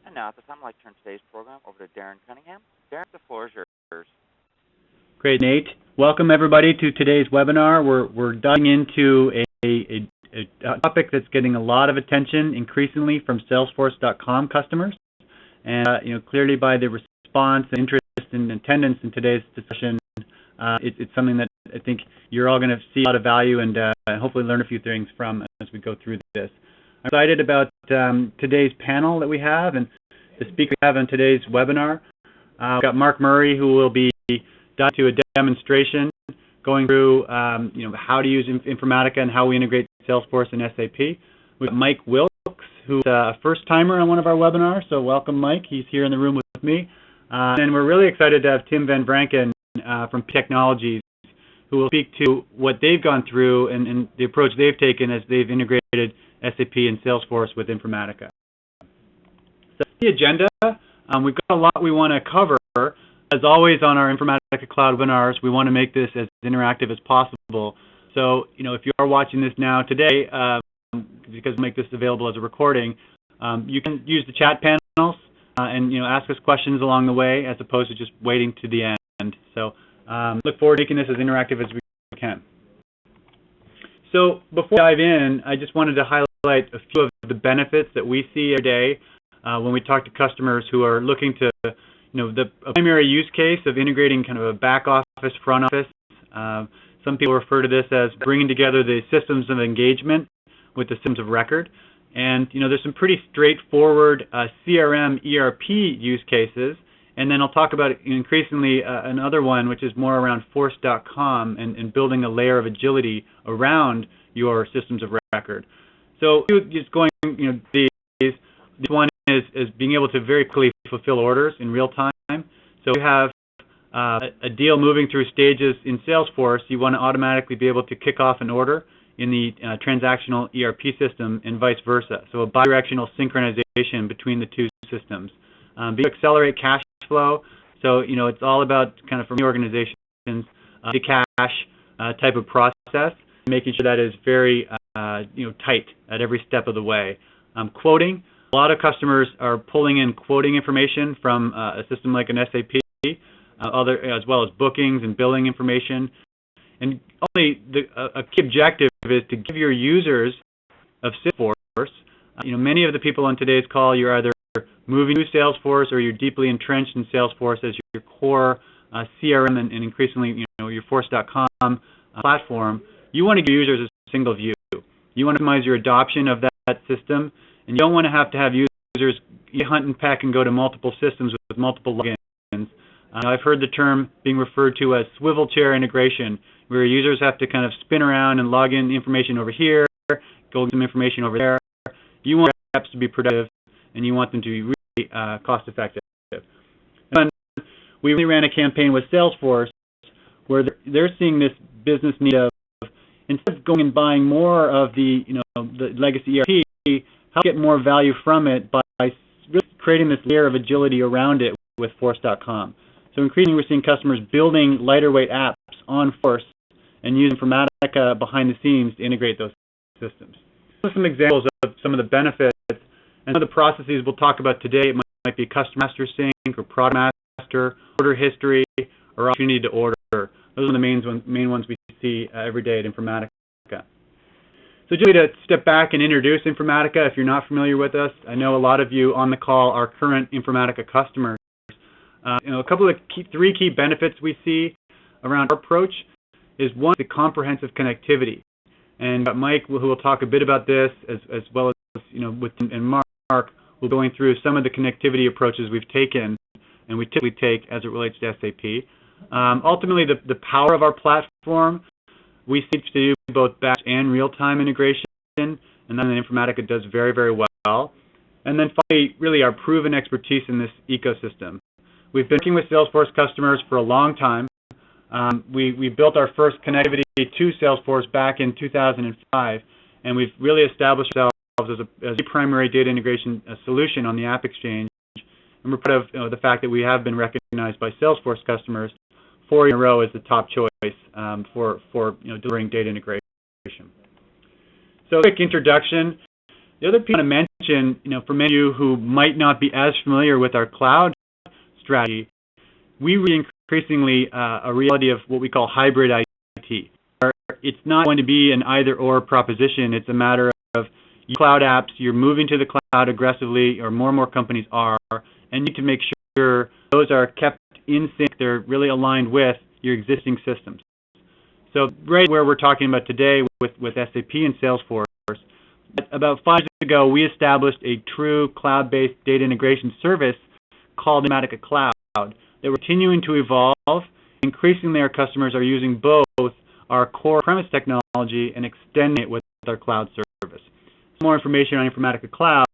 And now, at this time, I'd like to turn today's program over to Darren Cunningham. Darren, the floor is yours. Great, Nate. Welcome, everybody, to today's webinar. We're diving into a topic that's getting a lot of attention increasingly from Salesforce.com customers. And, clearly by the response and interest and attendance in today's discussion, it's something that I think you're all going to see a lot of value and hopefully learn a few things from as we go through this. I'm excited about today's panel that we have and the speaker we have on today's webinar. We've got Mark Murray, who will be diving into a demonstration going through how to use Informatica and how we integrate Salesforce and SAP. We've got Mike Wilkes, who's a first-timer on one of our webinars, so welcome, Mike. He's here in the room with me. And we're really excited to have Tim Van Vranken from Technologies, who will speak to what they've gone through and the approach they've taken as they've integrated SAP and Salesforce with Informatica. So the agenda, we've got a lot we want to cover. As always on our Informatica Cloud webinars, we want to make this as interactive as possible. So, if you are watching this now today, because we make this available as a recording, you can use the chat panels and ask us questions along the way as opposed to just waiting to the end. So look forward to making this as interactive as we can. So before we dive in, I just wanted to highlight a few of the benefits that we see every day when we talk to customers who are looking to, the primary use case of integrating kind of a back office, front office. Some people refer to this as bringing together the systems of engagement with the systems of record. And, there's some pretty straightforward CRM, ERP use cases. And then I'll talk about increasingly another one, which is more around Force.com and building a layer of agility around your systems of record. So just going, this one is being able to very quickly fulfill orders in real time. So you have a deal moving through stages in Salesforce, you want to automatically be able to kick off an order in the transactional ERP system and vice versa. So a bidirectional synchronization between the two systems. Be able to accelerate cash flow. So, it's all about kind of for organizations, the cash type of process, making sure that is very, tight at every step of the way. Quoting. A lot of customers are pulling in quoting information from a system like an SAP, as well as bookings and billing information. And only a key objective is to give your users of Salesforce, many of the people on today's call, you're either moving to Salesforce or you're deeply entrenched in Salesforce as your core CRM and increasingly, your Force.com platform. You want to give users a single view. You want to optimize your adoption of that system, and you don't want to have users hunt and peck and go to multiple systems with multiple logins. I've heard the term being referred to as swivel chair integration, where users have to kind of spin around and log in information over here, go get some information over there. You want reps to be productive, and you want them to be really cost effective. And we really ran a campaign with Salesforce where they're seeing this business need of, instead of going and buying more of the legacy ERP, how to get more value from it by really creating this layer of agility around it with Force.com. So increasingly we're seeing customers building lighter weight apps on Force and using Informatica behind the scenes to integrate those systems. So some examples of some of the benefits and some of the processes we'll talk about today. It might be Customer Master Sync or Product Master, order history, or opportunity to order. Those are the main ones we see every day at Informatica. So just to step back and introduce Informatica, if you're not familiar with us, I know a lot of you on the call are current Informatica customers. A couple of three key benefits we see around our approach is one, the comprehensive connectivity. And Mike, who will talk a bit about this, as well as with and Mark, will be going through some of the connectivity approaches we've taken and we typically take as it relates to SAP. Ultimately, the power of our platform, we seek to do both batch and real-time integration, and then Informatica does very, very well. And then finally, really our proven expertise in this ecosystem. We've been working with Salesforce customers for a long time. We built our first connectivity to Salesforce back in 2005, and we've really established ourselves as a primary data integration solution on the App Exchange. And we're proud of the fact that we have been recognized by Salesforce customers 4 years in a row as the top choice for delivering data integration. So, quick introduction. The other piece I want to mention, for many of you who might not be as familiar with our cloud strategy, we reach increasingly a reality of what we call hybrid IT. It's not going to be an either-or proposition. It's a matter of cloud apps, you're moving to the cloud aggressively, or more companies are, and you need to make sure those are kept in sync, they're really aligned with your existing systems. So right where we're talking about today with SAP and Salesforce, about 5 years ago, we established a true cloud-based data integration service called Informatica Cloud that we're continuing to evolve. Increasingly, our customers are using both our core premise technology and extending it with our cloud service. For more information on Informatica Cloud,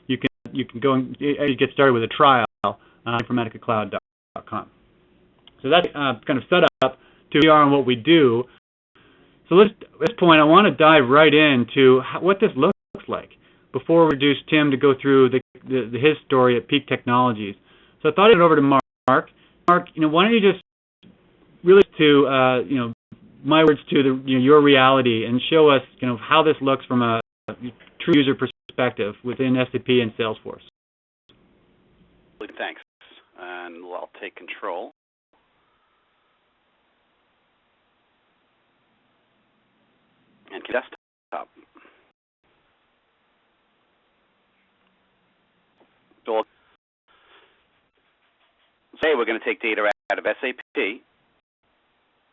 you can go and get started with a trial on informaticacloud.com. So that's kind of set up to who we are and what we do. So at this point, I want to dive right into what this looks like before we introduce Tim to go through his story at Peak Technologies. So I thought I'd hand it over to Mark. Mark, why don't you just really to my words to your reality and show us how this looks from a true user perspective within SAP and Salesforce. Thanks, and I'll take control. And desktop. So say we're going to take data out of SAP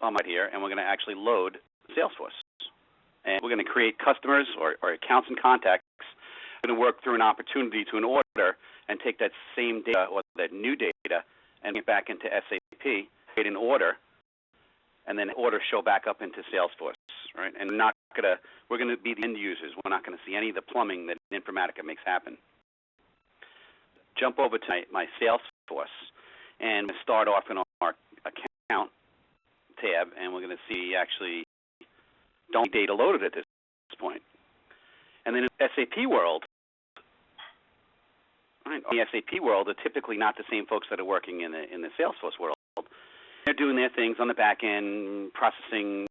right here, and we're going to actually load Salesforce. And we're going to create customers or accounts and contacts. We're going to work through an opportunity to an order and take that same data or that new data and get back into SAP, create an order, and then order show back up into Salesforce, right? And we're going to be the end users. We're not going to see any of the plumbing that Informatica makes happen. Jump over to my Salesforce, and start off in our account tab, and we're going to see actually don't data loaded at this point. And then in SAP world, right, in the SAP world are typically not the same folks that are working in the Salesforce world. They're doing their things on the back end, processing,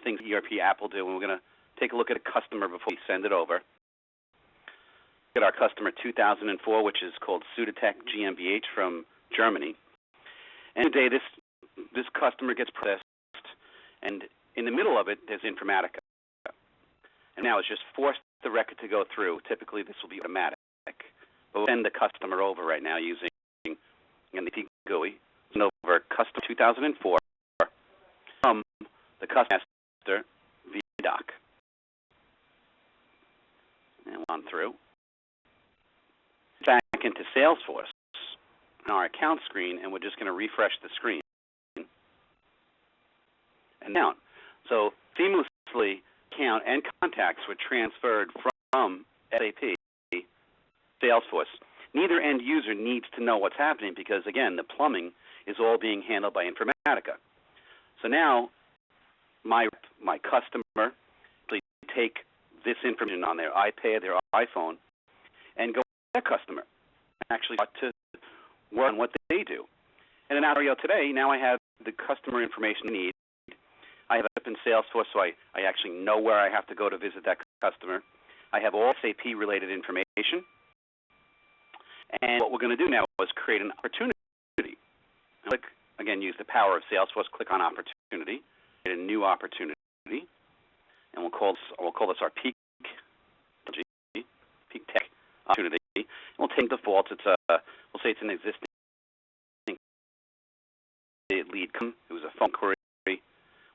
things ERP App will do, and we're going to take a look at a customer before we send it over. Look at our customer 2004, which is called Sudatech GmbH from Germany. And today this customer gets processed, and in the middle of it, there's Informatica. And now it's just forced the record to go through. Typically, this will be automatic. But we'll send the customer over right now using the GUI. Send over customer 2004 from the customer master VDoc. And on through. Back into Salesforce on our account screen, and we're just going to refresh the screen. And now, so seamlessly, account and contacts were transferred from SAP Salesforce. Neither end user needs to know what's happening because, again, the plumbing is all being handled by Informatica. So now my customer take this information on their iPad, their iPhone, and go to their customer and actually start to work on what they do. And in our area today, now I have the customer information I need. I have it up in Salesforce, so I actually know where I have to go to visit that customer. I have all SAP-related information. And what we're going to do now is create an opportunity. Click, again, use the power of Salesforce. Click on Opportunity. Create a new opportunity. And we'll call this our Peak Tech opportunity. And we'll take default. We'll say it's an existing lead. It was a phone query.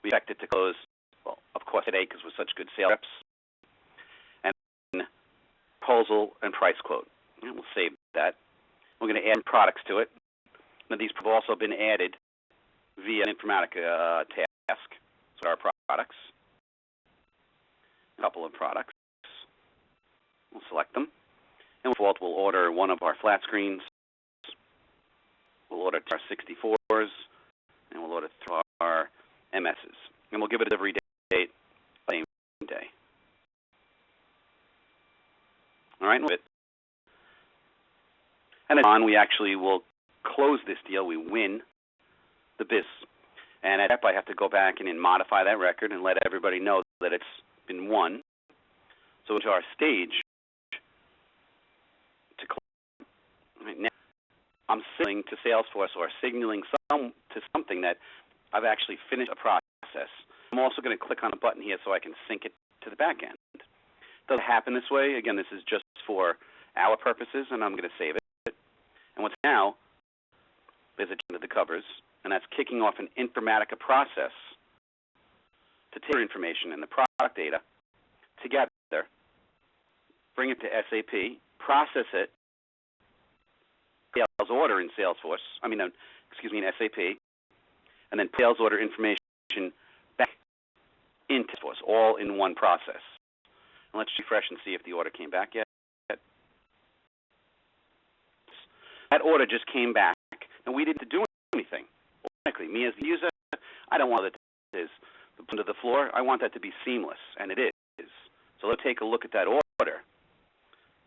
We expect it to close, well, of course, today because we're such good sales reps. And proposal and price quote. And we'll save that. We're going to add products to it. Now, these have also been added via an Informatica task. So our products, a couple of products. We'll select them. And we'll order one of our flat screens. We'll order our 64s. And we'll order our MSs. And we'll give it a delivery date, same day. All right. And then on, we actually will close this deal. We win the biz. And at that point, I have to go back and modify that record and let everybody know that it's been won. So into our stage, I'm signaling to Salesforce or signaling to something that I've actually finished a process. I'm also going to click on a button here so I can sync it to the back end. It doesn't happen this way. Again, this is just for our purposes, and I'm going to save it. And what's now is a change to the covers, and that's kicking off an Informatica process to take information and the product data together, bring it to SAP, process it, sales order in Salesforce, in SAP, and then sales order information back into Salesforce, all in one process. And let's refresh and see if the order came back yet. That order just came back, and we didn't do anything. Automatically, me as the user, I don't want it to under the floor. I want that to be seamless, and it is. So let's take a look at that order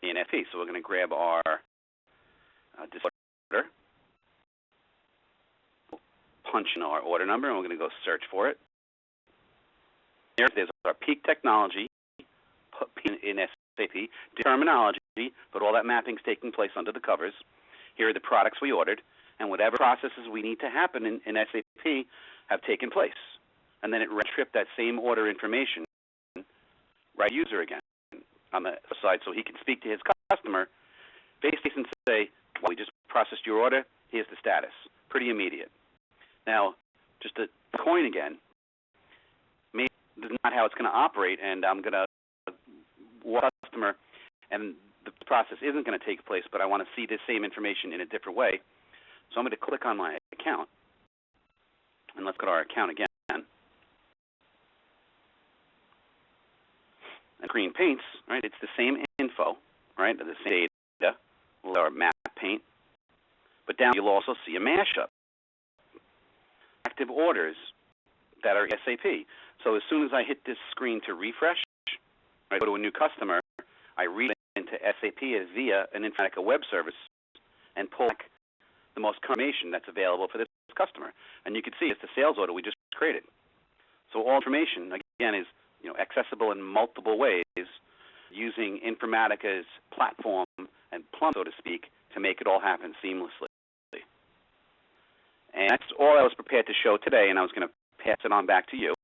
in SAP. So we're going to grab our order, punch in our order number, and we're going to go search for it. There's our peak technology in SAP, terminology, but all that mapping's taking place under the covers. Here are the products we ordered, and whatever processes we need to happen in SAP have taken place. And then it tripped that same order information right to the user again on the side so he can speak to his customer face-to-face and say, well, we just processed your order, here's the status. Pretty immediate. Now, just to coin again, maybe this is not how it's going to operate, and I'm going to walk the customer, and the process isn't going to take place, but I want to see this same information in a different way. So I'm going to click on my account, and let's go to our account again. And screen paints, right? It's the same info, right? The same data, or map paint. But down you'll also see a mashup. Active orders that are SAP. So as soon as I hit this screen to refresh, I go to a new customer, I read into SAP via an Informatica web service and pull back the most information that's available for this customer. And you can see it's the sales order we just created. So all information, again, is accessible in multiple ways using Informatica's platform and plum, so to speak, to make it all happen seamlessly. And that's all I was prepared to show today, and I was going to pass it on back to you.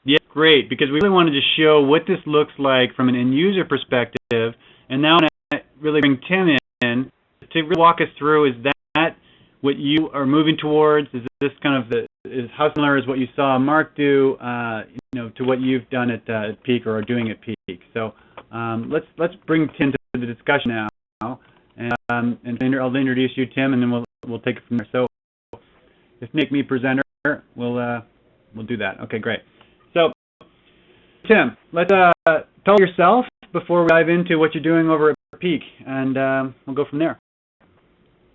Yeah, great, because we really wanted to show what this looks like from an end-user perspective, and now I want to really bring Tim in to really walk us through, is that what you are moving towards? Is this kind of is how similar is what you saw Mark do, to what you've done at Peak or are doing at Peak? So let's bring Tim to the discussion now, and I'll introduce you, Tim, and then we'll take it from there. So if make me presenter, we'll do that. Okay, great. So Tim, let's tell yourself before we dive into what you're doing over at Peak, and we'll go from there.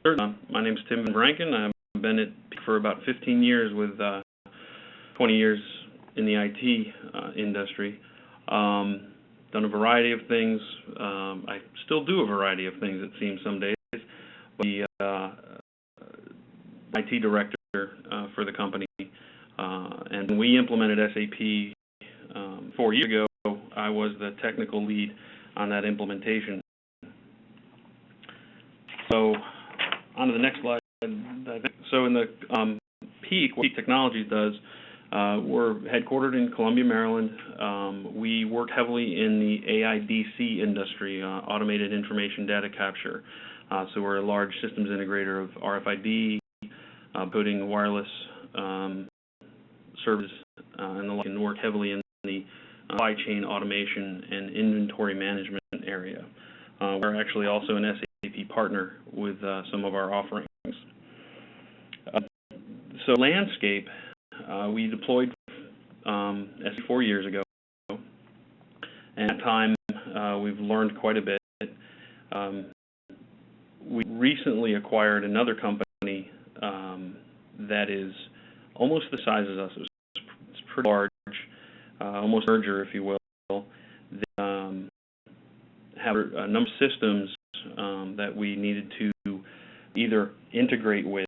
Sure. My name's Tim Van Branken. I've been at Peak for about 15 years with 20 years in the IT industry. Done a variety of things. I still do a variety of things, it seems, some days. The IT director for the company. And when we implemented SAP 4 years ago, I was the technical lead on that implementation. So on to the next slide. So in the Peak, what Peak Technologies does, we're headquartered in Columbia, Maryland. We work heavily in the AIDC industry, automated information data capture. So we're a large systems integrator of RFID, putting wireless services and the like, and work heavily in the supply chain automation and inventory management area. We're actually also an SAP partner with some of our offerings. So landscape, we deployed SAP 4 years ago, and at that time we've learned quite a bit. We recently acquired another company that is almost the size as us. It's pretty large, almost a merger, if you will. They have a number of systems that we needed to either integrate with,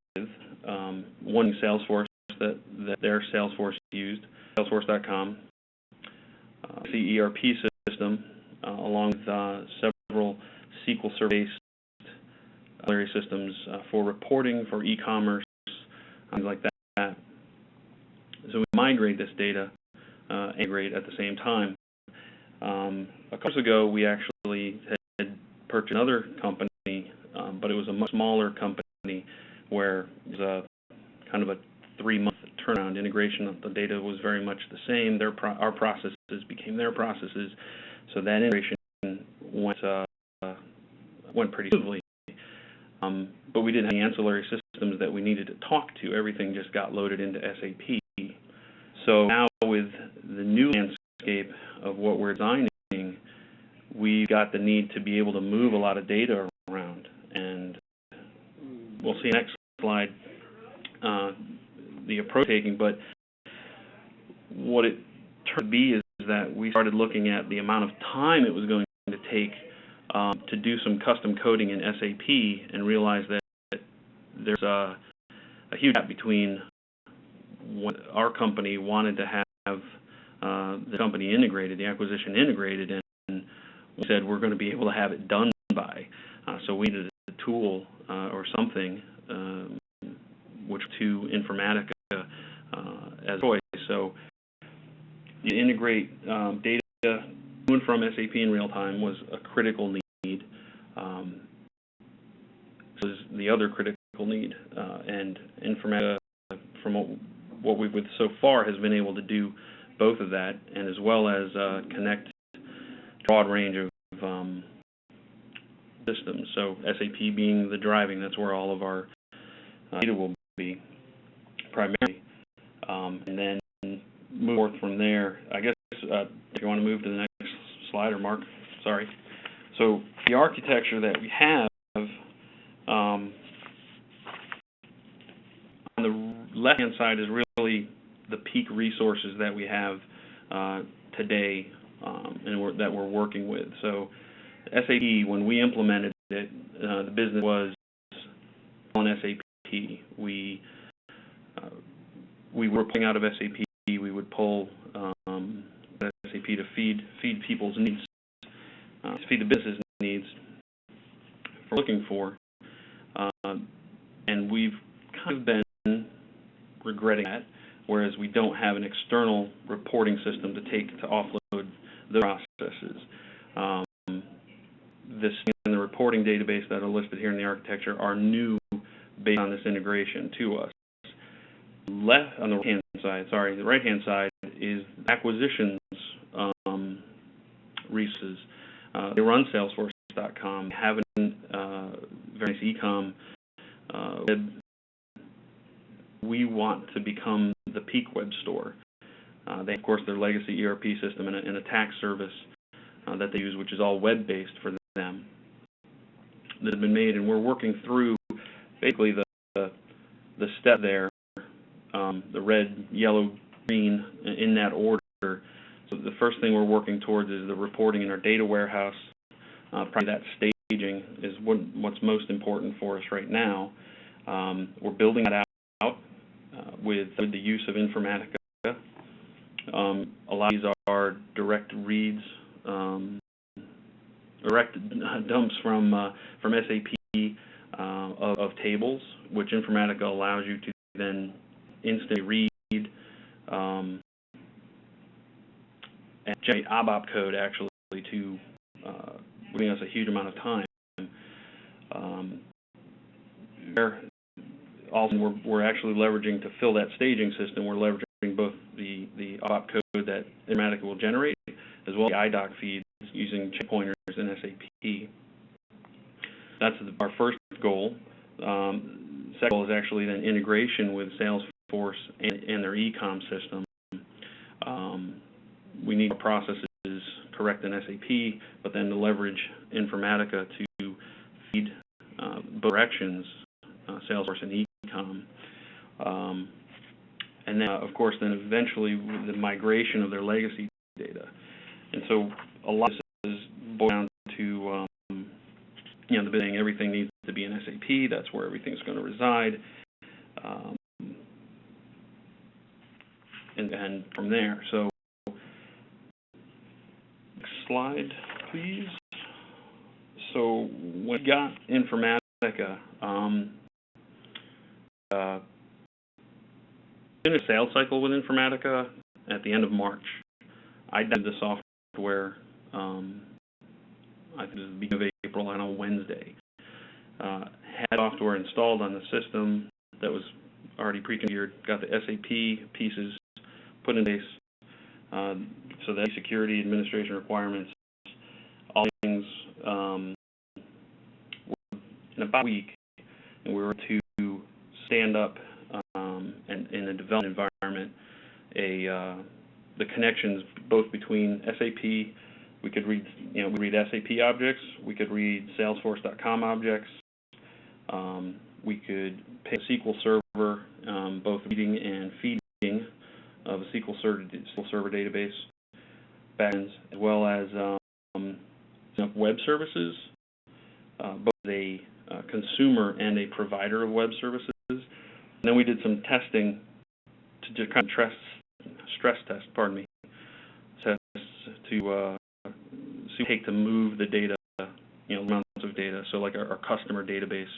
one Salesforce that their Salesforce used, Salesforce.com, the ERP system, along with several SQL Server-based auxiliary systems for reporting, for e-commerce, things like that. So we migrate this data and integrate at the same time. A couple years ago, we actually had purchased another company, but it was a much smaller company where it was kind of a 3-month turnaround. Integration of the data was very much the same. Our processes became their processes, so that integration went pretty smoothly. But we didn't have any ancillary systems that we needed to talk to. Everything just got loaded into SAP. So now with the new landscape of what we're designing, we've got the need to be able to move a lot of data around. And we'll see in the next slide the approach taking, but what it turned to be is that we started looking at the amount of time it was going to take to do some custom coding in SAP and realized that there's a huge gap between what our company wanted to have the company integrated, the acquisition integrated, and we said we're going to be able to have it done by. So we needed a tool or something which to Informatica as a choice. So you integrate data to and from SAP in real time was a critical need. This is the other critical need, and Informatica, from what we've with so far, has been able to do both of that, and as well as connect a broad range of systems. So SAP being the driving, that's where all of our data will be primarily, and then move forth from there. I guess if you want to move to the next slide, or Mark, sorry. So the architecture that we have on the left-hand side is really the peak resources that we have today and that we're working with. So SAP, when we implemented it, the business was on SAP. We were pulling out of SAP. We would pull SAP to feed people's needs, feed the business needs we're looking for, and we've kind of been regretting that, whereas we don't have an external reporting system to offload the processes. This and the reporting database that are listed here in the architecture are new based on this integration to us. On the right-hand side is acquisitions resources. They run Salesforce.com, have various e-com web. We want to become the peak web store. They, of course, their legacy ERP system and a tax service that they use, which is all web-based for them, that have been made, and we're working through basically the step there, the red, yellow, green, in that order. So the first thing we're working towards is the reporting in our data warehouse. Probably that staging is what's most important for us right now. We're building that out with the use of Informatica. A lot of these are direct reads, direct dumps from SAP of tables, which Informatica allows you to then instantly read and generate ABAP code actually to giving us a huge amount of time. Also, we're actually leveraging to fill that staging system. We're leveraging both the ABAP code that Informatica will generate, as well as the IDOC feeds using checkpointers in SAP. That's our first goal. Second goal is actually then integration with Salesforce and their e-com system. We need our processes correct in SAP, but then to leverage Informatica to feed both directions, Salesforce and e-com. And then, of course, then eventually the migration of their legacy data. And so a lot of this is boiled down to, the beginning, everything needs to be in SAP. That's where everything's going to reside. And from there. So, next slide, please. So when we got Informatica Informatica. In a sales cycle with Informatica at the end of March. I did the software, I think it was the beginning of April, on a Wednesday. Had software installed on the system that was already pre-configured, got the SAP pieces put in place, so that security administration requirements, all things, in about a week, and we were to stand up and in a development environment, the connections both between SAP. We could read, we read SAP objects. We could read Salesforce.com objects. We could pick a SQL server, both reading and feeding of a SQL server database, backends, as well as web services, both a consumer and a provider of web services. And then we did some testing to just kind of stress test, tests to see take to move the data, amounts of data. So like our customer database,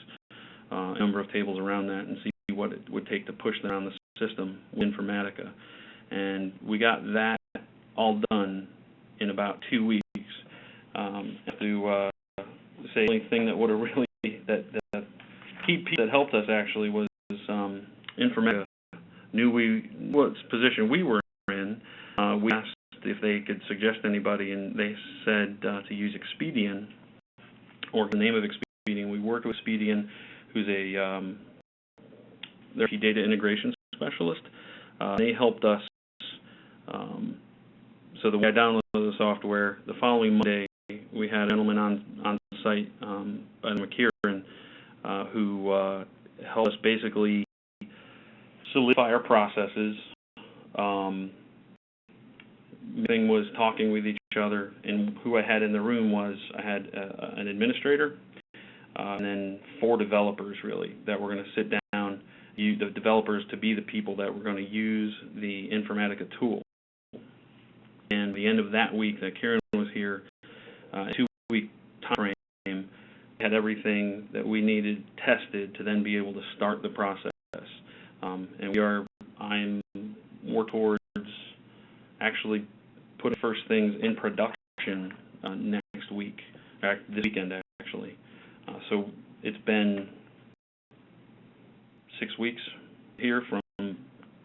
a number of tables around that, and see what it would take to push that around the system with Informatica. And we got that all done in about 2 weeks. To say the only thing that would have really, that key piece that helped us actually was Informatica knew what position we were in. We asked if they could suggest anybody, and they said to use Expedian, or the name of Expedian. We worked with Expedian, who's their key data integration specialist. They helped us. So the way I downloaded the software, the following Monday, we had a gentleman on site by McKieran who helped us basically solidify our processes. The thing was talking with each other, and who I had in the room was I had an administrator and then 4 developers really that were going to sit down, the developers to be the people that were going to use the Informatica tool. And at the end of that week that Kieran was here, a 2-week time frame, we had everything that we needed tested to then be able to start the process. And I'm more towards actually putting first things in production next week, this weekend actually. So it's been 6 weeks here from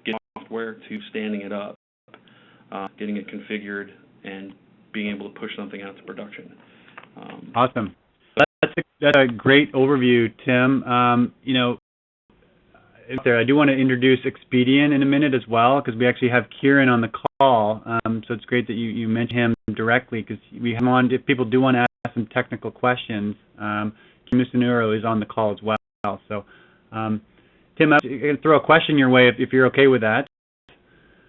getting software to standing it up, getting it configured, and being able to push something out to production. Awesome. That's a great overview, Tim. I do want to introduce Expedian in a minute as well, because we actually have Kieran on the call. So it's great that you mentioned him directly, because we have him on. If people do want to ask some technical questions, Misunuro is on the call as well. So, Tim, I'm going to throw a question your way if you're okay with that.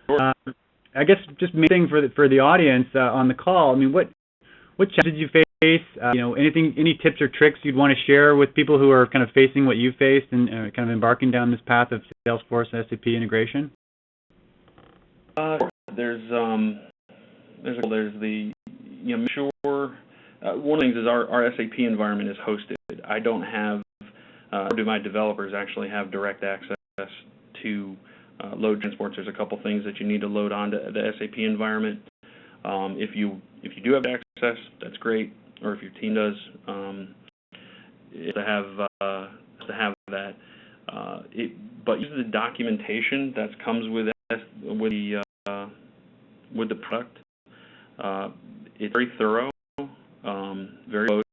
Sure. I guess just main thing for the audience on the call. I mean, what challenges did you face? Any tips or tricks you'd want to share with people who are kind of facing what you faced and kind of embarking down this path of Salesforce SAP integration? There's the make sure one of the things is our SAP environment is hosted. I don't have, nor do my developers actually have direct access to load transports. There's a couple things that you need to load onto the SAP environment. If you do have access, that's great. Or if your team does, to have that. But use the documentation that comes with the product. It's very thorough, very close.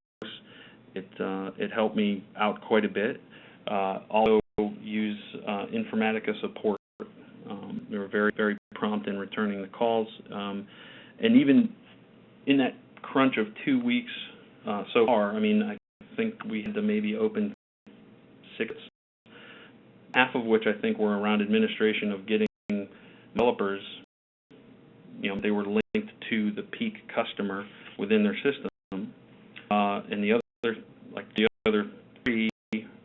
It helped me out quite a bit. Also use Informatica support. They were very, very prompt in returning the calls, and even in that crunch of 2 weeks so far, I mean, I think we had to maybe open 6, half of which I think were around administration of getting developers. They were linked to the peak customer within their system, and the other 3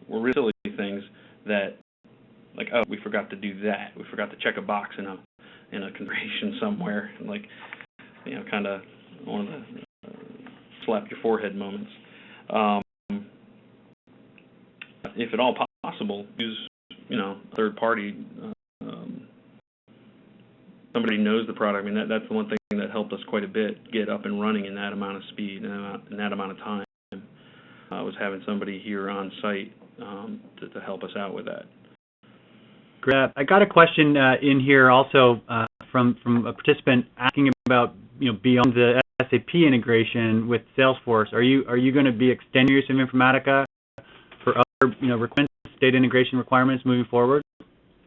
were really silly things that, like, oh, we forgot to do that. We forgot to check a box in a configuration somewhere, like, kind of one of the slap your forehead moments. if at all possible, use, third party. Somebody knows the product. I mean, that's the one thing that helped us quite a bit get up and running in that amount of speed and in that amount of time. Was having somebody here on site to help us out with that. Great. I got a question in here also from a participant asking about beyond the SAP integration with Salesforce. Are you going to be extending use of Informatica for other requirements, data integration requirements moving forward?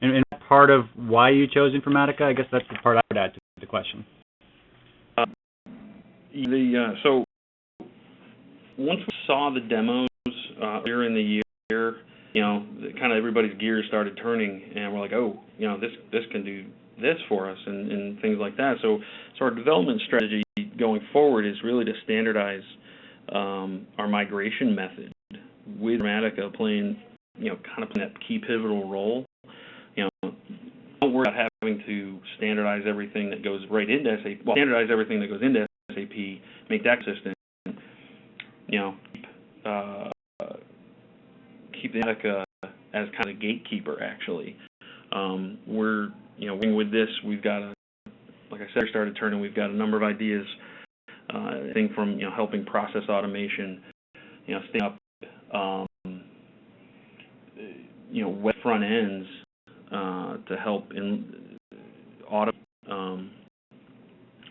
And part of why you chose Informatica, I guess that's the part I would add to the question. So once we saw the demos earlier in the year, kind of everybody's gears started turning, and we're like, oh, this can do this for us, and things like that. So our development strategy going forward is really to standardize our migration method with Informatica playing, kind of playing that key pivotal role. Don't worry about having to standardize everything that goes right into SAP. Well, standardize everything that goes into SAP, make that consistent. Keep the Informatica as kind of a gatekeeper. Actually, we're with this. We've got like I said, started turning. We've got a number of ideas. Thing from helping process automation, staying up, web front ends to help in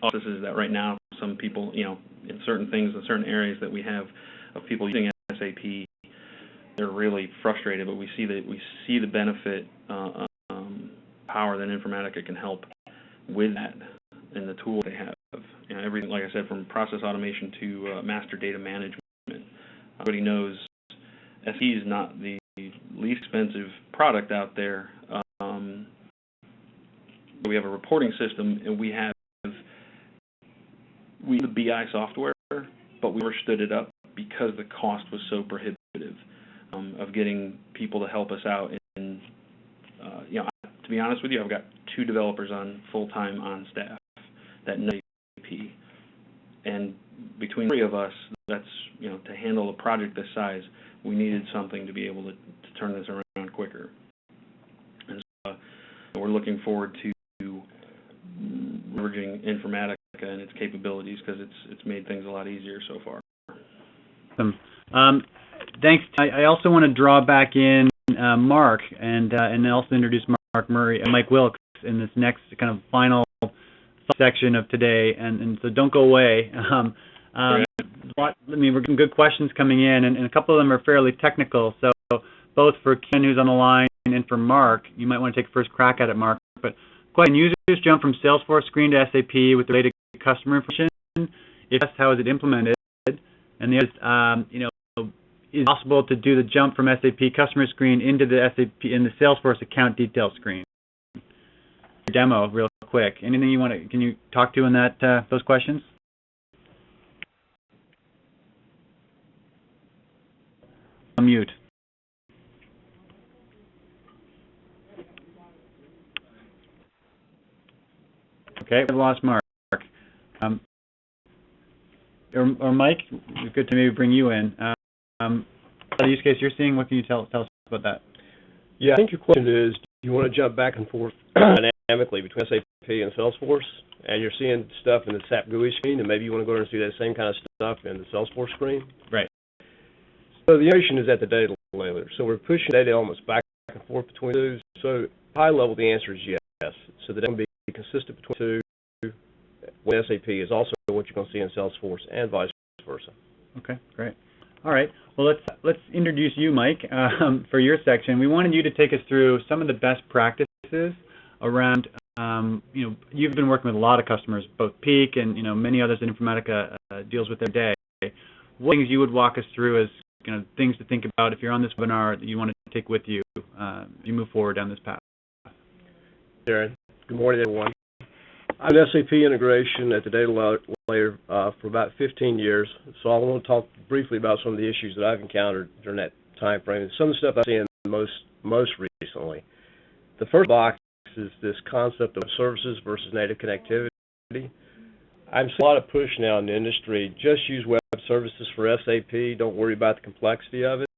processes that right now some people, in certain things, in certain areas that we have of people using SAP, they're really frustrated. But we see the benefit, power that Informatica can help with that, and the tools they have. Everything, like I said, from process automation to master data management. Everybody knows SAP is not the least expensive product out there. We have a reporting system, and we have the BI software, but we never stood it up because the cost was so prohibitive of getting people to help us out. And to be honest with you, I've got 2 developers on full-time on staff that know SAP, and between 3 of us, that's to handle a project this size, we needed something to be able to turn this around quicker. And so we're looking forward to leveraging Informatica and its capabilities because it's made things a lot easier so far. Awesome. Thanks. I also want to draw back in Mark and also introduce Mark Murray and Mike Wilkes in this next kind of final section of today, and so don't go away. We're getting good questions coming in, and a couple of them are fairly technical. So both for Ken, who's on the line, and for Mark, you might want to take a first crack at it, Mark. But go ahead. Users jump from Salesforce screen to SAP with related customer information. If yes, how is it implemented? And the other is it possible to do the jump from SAP customer screen into the SAP in the Salesforce account detail screen? Demo real quick. Anything you want to? Can you talk to in that those questions? Unmute. Okay, we lost Mark. Or Mike, it's good to maybe bring you in. The use case you're seeing, what can you tell us about that? Yeah, I think your question is, do you want to jump back and forth dynamically between SAP and Salesforce, and you're seeing stuff in the SAP GUI screen, and maybe you want to go and see that same kind of stuff in the Salesforce screen? Right. So the integration is at the data layer. So we're pushing data elements back and forth between those. So high level, the answer is yes. So the data can be consistent between two. With SAP is also what you're going to see in Salesforce and vice versa. Okay, great. All right. Well, let's introduce you, Mike, for your section. We wanted you to take us through some of the best practices around. You've been working with a lot of customers, both Peak and many others that Informatica deals with every day. What things you would walk us through as things to think about if you're on this webinar that you want to take with you you move forward down this path? Darren, good morning, everyone. I've been SAP integration at the data layer for about 15 years, so I want to talk briefly about some of the issues that I've encountered during that time frame and some of the stuff I've seen most recently. The first box is this concept of services versus native connectivity. I'm seeing a lot of push now in the industry, just use web services for SAP, don't worry about the complexity of it.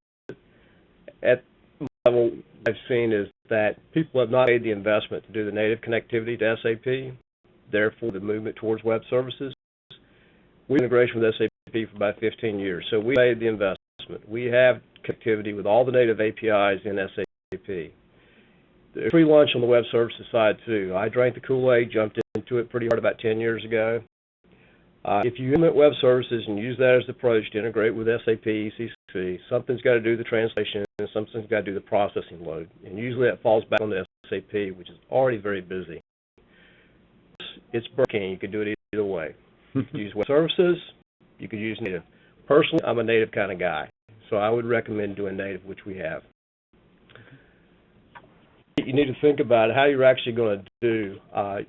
at the level I've seen is that people have not made the investment to do the native connectivity to SAP, therefore the movement towards web services. We've been integration with SAP for about 15 years, so we made the investment. We have connectivity with all the native APIs in SAP. There's free lunch on the web services side too. I drank the Kool-Aid, jumped into it pretty hard about 10 years ago. If you implement web services and use that as the approach to integrate with SAP ECC, something's got to do the translation and something's got to do the processing load. And usually that falls back on the SAP, which is already very busy. It's Burger King. You could do it either way. You could use web services. You could use native. Personally, I'm a native kind of guy, so I would recommend doing native, which we have. You need to think about how you're actually going to do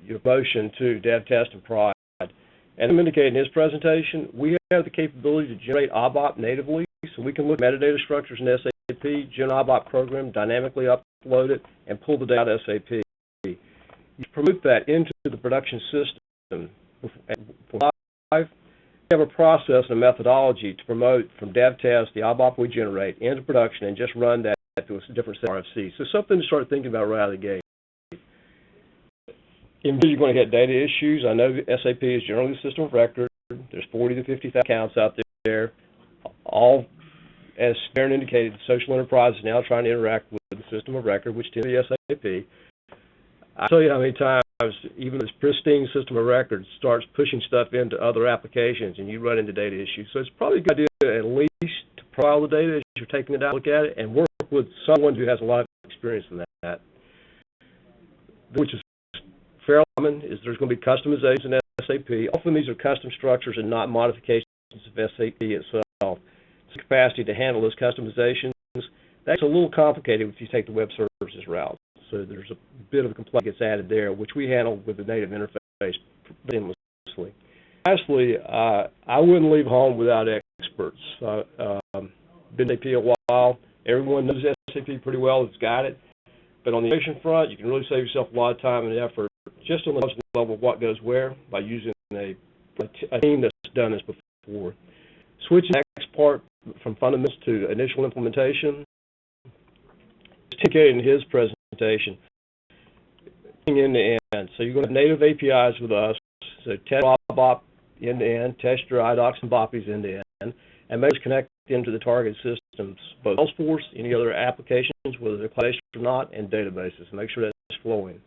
your motion to dev, test, and prod. And I'm indicating in his presentation, we have the capability to generate ABAP natively, so we can look at metadata structures in SAP, generate an ABAP program, dynamically upload it, and pull the data out of SAP. You promote that into the production system. We have a process and a methodology to promote from dev test, the ABAP we generate, into production, and just run that to a different set of RFC. So something to start thinking about right out of the gate. If you're going to get data issues, I know SAP is generally the system of record. There's 40 to 50,000 accounts out there. All, as Darren indicated, social enterprise is now trying to interact with the system of record, which tends to be SAP. I'll tell you how many times even this pristine system of record starts pushing stuff into other applications and you run into data issues. So it's probably a good idea at least to profile the data as you're taking it out, look at it, and work with someone who has a lot of experience in that. Which is fairly common, is there's going to be customizations in SAP. Often these are custom structures and not modifications of SAP itself. It's the capacity to handle those customizations. That's a little complicated if you take the web services route. So there's a bit of complexity gets added there, which we handle with the native interface seamlessly. Lastly, I wouldn't leave home without experts. Been SAP a while. Everyone knows SAP pretty well. It's got it. But on the innovation front, you can really save yourself a lot of time and effort just on the level of what goes where by using a team that's done this before. Switching the next part from fundamentals to initial implementation. Indicated in his presentation, end to end. So you're going to have native APIs with us. So test ABAP end to end, test your IDOCs and BOPs end to end, and make us connect into the target systems, both Salesforce, any other applications, whether they're cloud-based or not, and databases, and make sure that's flowing.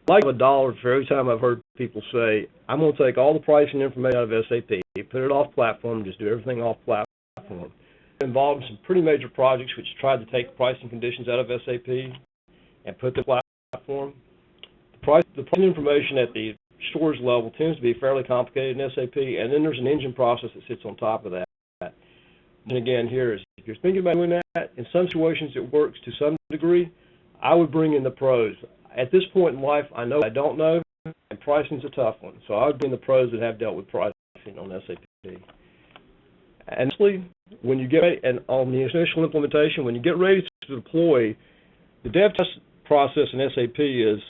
I like $1 for every time I've heard people say, I'm going to take all the pricing information out of SAP, put it off platform, and just do everything off platform. Involved in some pretty major projects which tried to take pricing conditions out of SAP and put the platform. The pricing information at the storage level tends to be fairly complicated in SAP, and then there's an engine process that sits on top of that. And again, here is, if you're thinking about doing that, in some situations it works to some degree. I would bring in the pros. At this point in life, I know what I don't know, and pricing's a tough one. So I would bring the pros that have dealt with pricing on SAP. And lastly, when you get ready, and on the initial implementation, when you get ready to deploy, the dev test process in SAP is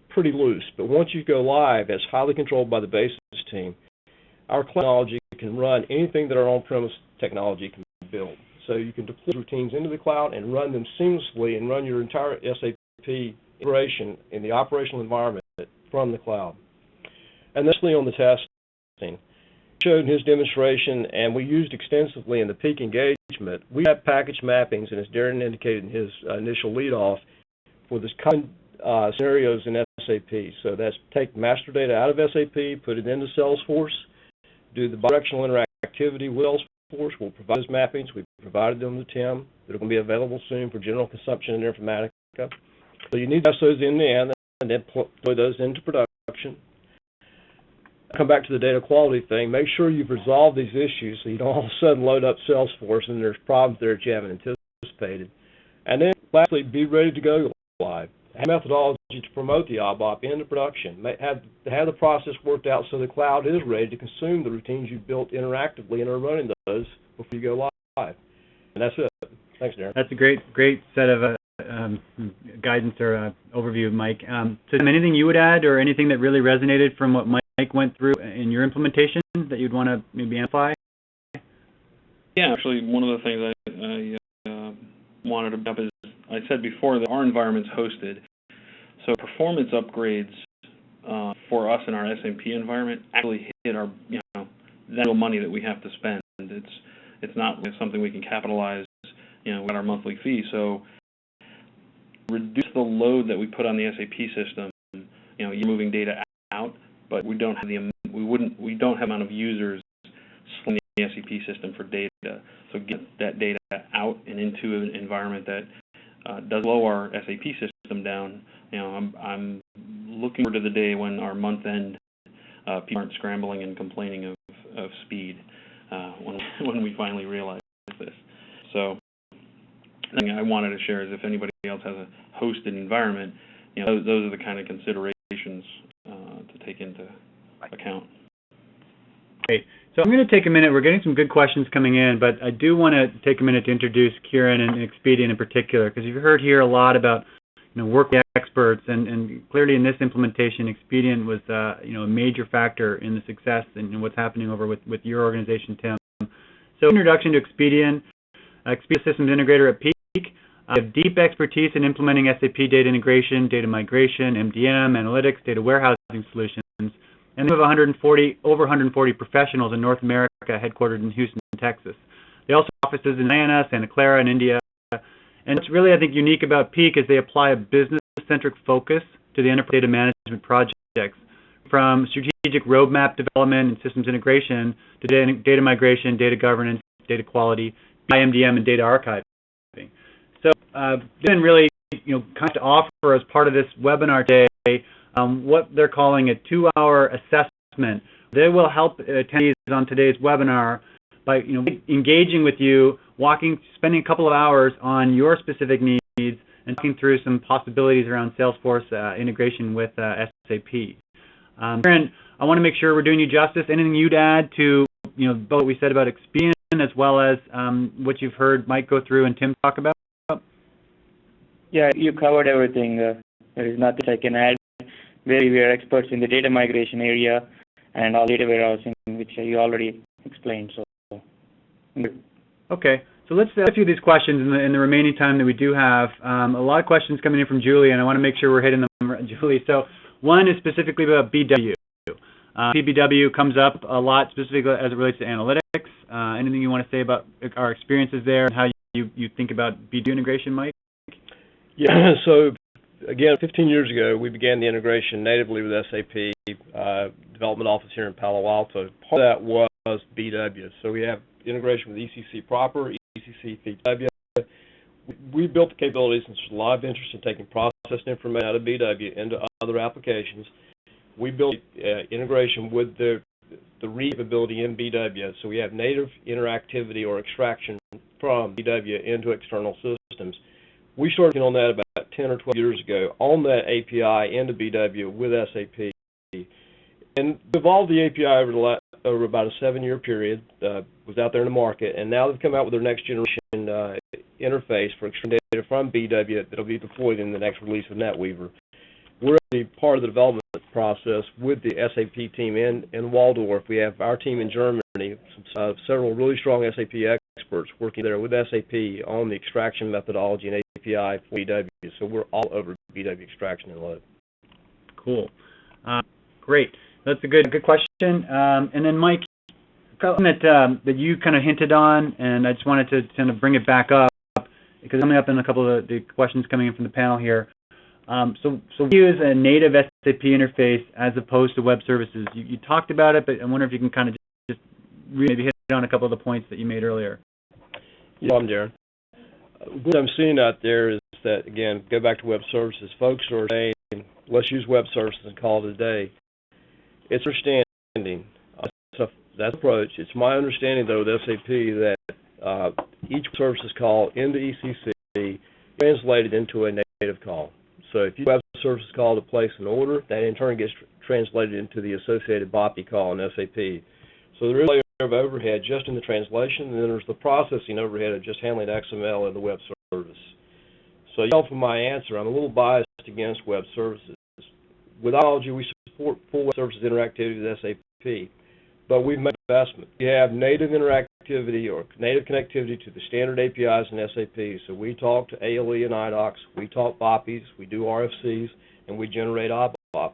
pretty loose. But once you go live, it's highly controlled by the basis team. Our cloud technology can run anything that our on-premise technology can build. So you can deploy routines into the cloud and run them seamlessly and run your entire SAP integration in the operational environment from the cloud. And lastly, on the testing, showed in his demonstration, and we used extensively in the peak engagement, we have package mappings, and as Darren indicated in his initial lead-off, for this common scenarios in SAP. So that's take master data out of SAP, put it into Salesforce, do the bidirectional interactivity with Salesforce. We'll provide those mappings. We've provided them to Tim. They're going to be available soon for general consumption in Informatica. So you need to test those in the end and then deploy those into production. Come back to the data quality thing. Make sure you've resolved these issues so you don't all of a sudden load up Salesforce and there's problems there that you haven't anticipated. And then lastly, be ready to go live. Have a methodology to promote the ABAP into production. Have the process worked out so the cloud is ready to consume the routines you've built interactively and are running those before you go live. And that's it. Thanks, Darren. That's a great set of guidance or overview, Mike. So anything you would add or anything that really resonated from what Mike went through in your implementation that you'd want to maybe amplify? Yeah, actually, one of the things I wanted to bring up is, I said before that our environment's hosted, so performance upgrades for us in our SAP environment actually hit our, the real money that we have to spend. It's not something we can capitalize, with our monthly fee. So reduce the load that we put on the SAP system. You're moving data out, but we don't have we don't have amount of users from the SAP system for data. So get that data out and into an environment that does slow our SAP system down. I'm looking forward to the day when our month end people aren't scrambling and complaining of speed when we finally realize this. So the thing I wanted to share is if anybody else has a hosted environment, those are the kind of considerations to take into account. Great. So I'm going to take a minute. We're getting some good questions coming in, but I do want to take a minute to introduce Kieran and Expedient in particular, because you've heard here a lot about work with experts, and clearly in this implementation, Expedient was a major factor in the success and what's happening over with your organization, Tim. So introduction to Expedient. Expedient Systems Integrator at Peak. I have deep expertise in implementing SAP data integration, data migration, MDM, analytics, data warehousing solutions, and they have over 140 professionals in North America, headquartered in Houston, Texas. They also have offices in Atlanta, Santa Clara, and India. And what's really, I think, unique about Peak is they apply a business-centric focus to the enterprise data management projects, from strategic roadmap development and systems integration to data migration, data governance, data quality, MDM, and data archiving. So, then really, kind of offer as part of this webinar today what they're calling a 2-hour assessment. They will help attendees on today's webinar by, engaging with you, spending a couple of hours on your specific needs, and talking through some possibilities around Salesforce integration with SAP. Karen, I want to make sure we're doing you justice. Anything you'd add to, both what we said about Expedient as well as what you've heard Mike go through and Tim talk about? Yeah, you covered everything. There is nothing I can add. We are experts in the data migration area and all data warehousing, which you already explained. So, okay. So let's ask a few of these questions in the remaining time that we do have. A lot of questions coming in from Julie, and I want to make sure we're hitting them, Julie. So one is specifically about BW. BW comes up a lot, specifically as it relates to analytics. Anything you want to say about our experiences there and how you think about BW integration, Mike? Yeah, so again, 15 years ago, we began the integration natively with SAP development office here in Palo Alto. Part of that was BW. So we have integration with ECC proper, ECC BW. We built the capabilities, and there's a lot of interest in taking processed information out of BW into other applications. We built integration with the read capability in BW, so we have native interactivity or extraction from BW into external systems. We started working on that about 10 or 12 years ago on that API into BW with SAP. And evolved the API over about a 7-year period, was out there in the market, and now they've come out with their next generation interface for extracting data from BW that will be deployed in the next release of NetWeaver. We're actually part of the development process with the SAP team in Waldorf. We have our team in Germany, several really strong SAP experts working there with SAP on the extraction methodology and API for BW. So we're all over BW extraction and load. Cool. Great. That's a good question. And then Mike, something that you kind of hinted on, and I just wanted to kind of bring it back up because coming up in a couple of the questions coming in from the panel here. So we use a native SAP interface as opposed to web services. You talked about it, but I wonder if you can kind of just maybe hit on a couple of the points that you made earlier. Yeah, I'm Darren. What I'm seeing out there is that, again, go back to web services. Folks are saying, let's use web services and call it a day. It's understanding. That approach. It's my understanding, though, with SAP that each services call into ECC translated into a native call. So if you have a services call to place an order, that in turn gets translated into the associated BOPI call in SAP. So there is a layer of overhead just in the translation, and then there's the processing overhead of just handling XML in the web service. So you know from my answer, I'm a little biased against web services. With Ology, we support full web services interactivity with SAP. but we've made an investment. We have native interactivity or native connectivity to the standard APIs in SAP. So we talk to ALE and IDOCs, we talk BOPs, we do RFCs, and we generate ABAP. The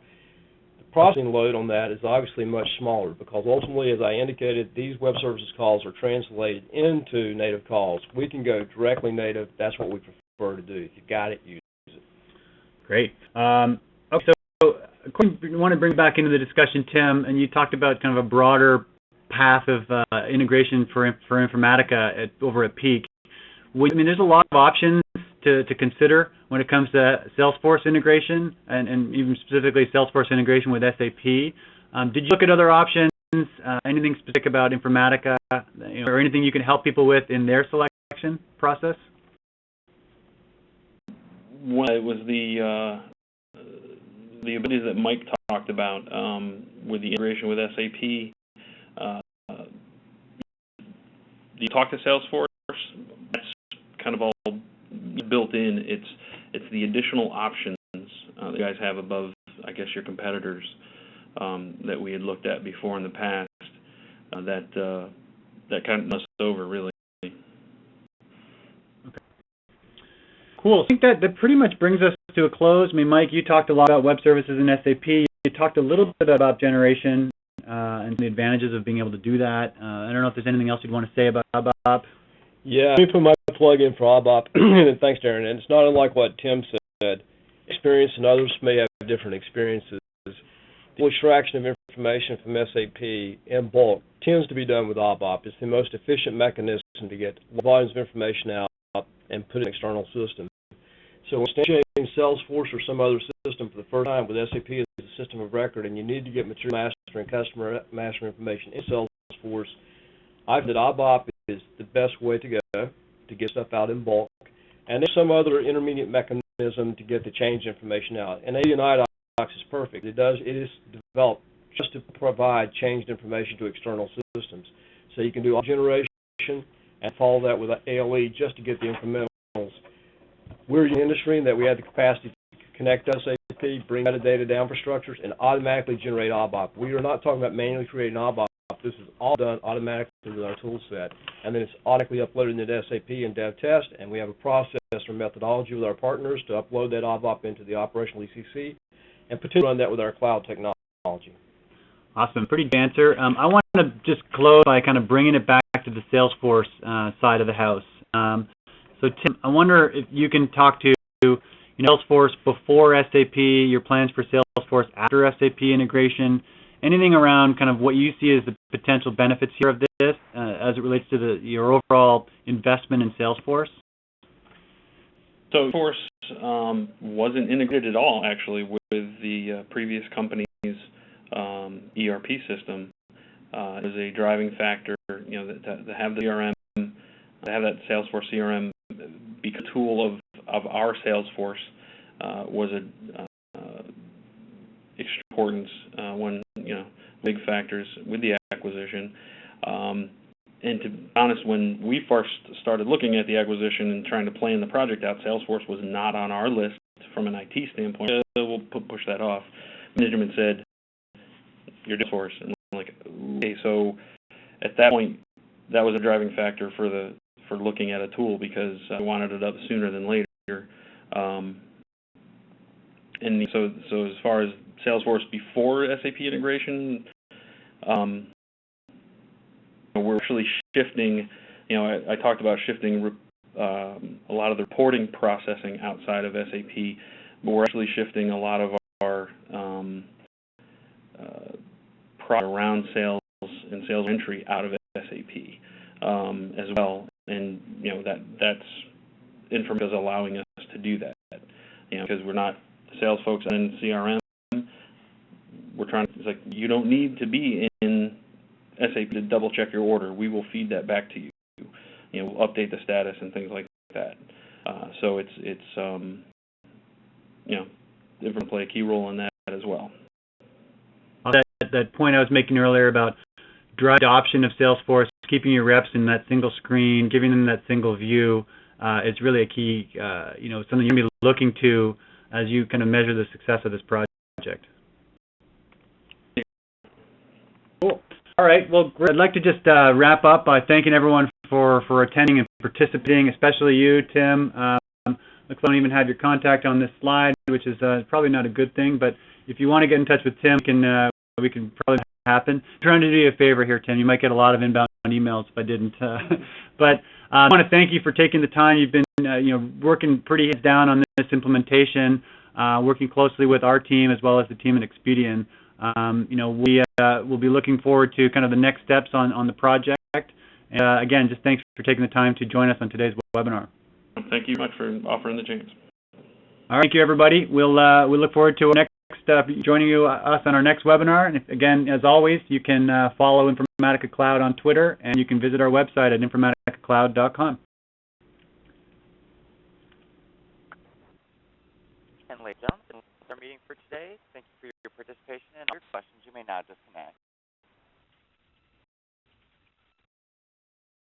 processing load on that is obviously much smaller because ultimately, as I indicated, these web services calls are translated into native calls. We can go directly native. That's what we prefer to do. If you've got it, use it. Great. Okay, so I want to bring back into the discussion, Tim, and you talked about kind of a broader path of integration for Informatica over at Peak. I mean, there's a lot of options to consider when it comes to Salesforce integration and even specifically Salesforce integration with SAP. Did you look at other options, anything specific about Informatica, or anything you can help people with in their selection process? Well, it was the abilities that Mike talked about with the integration with SAP. You talk to Salesforce, that's kind of all built in. It's the additional options that you guys have above, I guess, your competitors that we had looked at before in the past that kind of messed over, really. Okay. Cool. I think that pretty much brings us to a close. I mean, Mike, you talked a lot about web services in SAP. You talked a little bit about generation and the advantages of being able to do that. I don't know if there's anything else you'd want to say about ABAP. Yeah, let me put my plug in for ABAP. Thanks, Darren. And it's not unlike what Tim said. Experience and others may have different experiences. The extraction of information from SAP in bulk tends to be done with ABAP. It's the most efficient mechanism to get volumes of information out and put it in an external system. So when instantiating Salesforce or some other system for the first time with SAP as a system of record, and you need to get material master and customer master information in Salesforce, I find that ABAP is the best way to go to get stuff out in bulk. And there's some other intermediate mechanism to get the change information out. And IDOCs is perfect. It is developed just to provide changed information to external systems. So you can do all generation and follow that with ALE just to get the incrementals. We're in the industry that we have the capacity to connect SAP, bring metadata down for structures, and automatically generate ABAP. We are not talking about manually creating ABAP. This is all done automatically with our tool set. And then it's automatically uploaded into SAP and dev test, and we have a process or methodology with our partners to upload that ABAP into the operational ECC and potentially run that with our cloud technology. Awesome. Pretty good answer. I want to just close by kind of bringing it back to the Salesforce side of the house. So, Tim, I wonder if you can talk to Salesforce before SAP, your plans for Salesforce after SAP integration, anything around kind of what you see as the potential benefits here of this as it relates to your overall investment in Salesforce? So Salesforce wasn't integrated at all, actually, with the previous company's ERP system. It was a driving factor, to have the CRM, to have that Salesforce CRM be a tool of our Salesforce was extreme importance when big factors with the acquisition. And to be honest, when we first started looking at the acquisition and trying to plan the project out, Salesforce was not on our list from an IT standpoint. We'll push that off. Management said, "You're Salesforce," and I'm like, okay. So at that point, that was a driving factor for looking at a tool because I wanted it up sooner than later. And so as far as Salesforce before SAP integration, we're actually shifting. I talked about shifting a lot of the reporting processing outside of SAP, but we're actually shifting a lot of our product around sales and sales entry out of SAP as well. And that's Informatica is allowing us to do that. Because we're not sales folks in CRM. We're trying. It's like you don't need to be in SAP to double check your order. We will feed that back to you. We'll update the status and things like that. So it's Informatica play a key role in that as well. That point I was making earlier about drive adoption of Salesforce, keeping your reps in that single screen, giving them that single view, is really a key, something you're going to be looking to as you kind of measure the success of this project. Cool. All right. Well, great. I'd like to just wrap up by thanking everyone for attending and participating, especially you, Tim. Looks like I don't even have your contact on this slide, which is probably not a good thing. But if you want to get in touch with Tim, we can probably make it happen. I'm trying to do you a favor here, Tim. You might get a lot of inbound emails if I didn't. But I want to thank you for taking the time. You've been working pretty heads down on this implementation, working closely with our team as well as the team at Expedian. We'll be looking forward to kind of the next steps on the project. Again, just thanks for taking the time to join us on today's webinar. Thank you much for offering the chance. All right, thank you, everybody. We look forward to joining us on our next webinar. And again, as always, you can follow Informatica Cloud on Twitter, and you can visit our website at informaticacloud.com. And ladies and gentlemen, that's our meeting for today. Thank you for your participation and all your questions. You may now disconnect.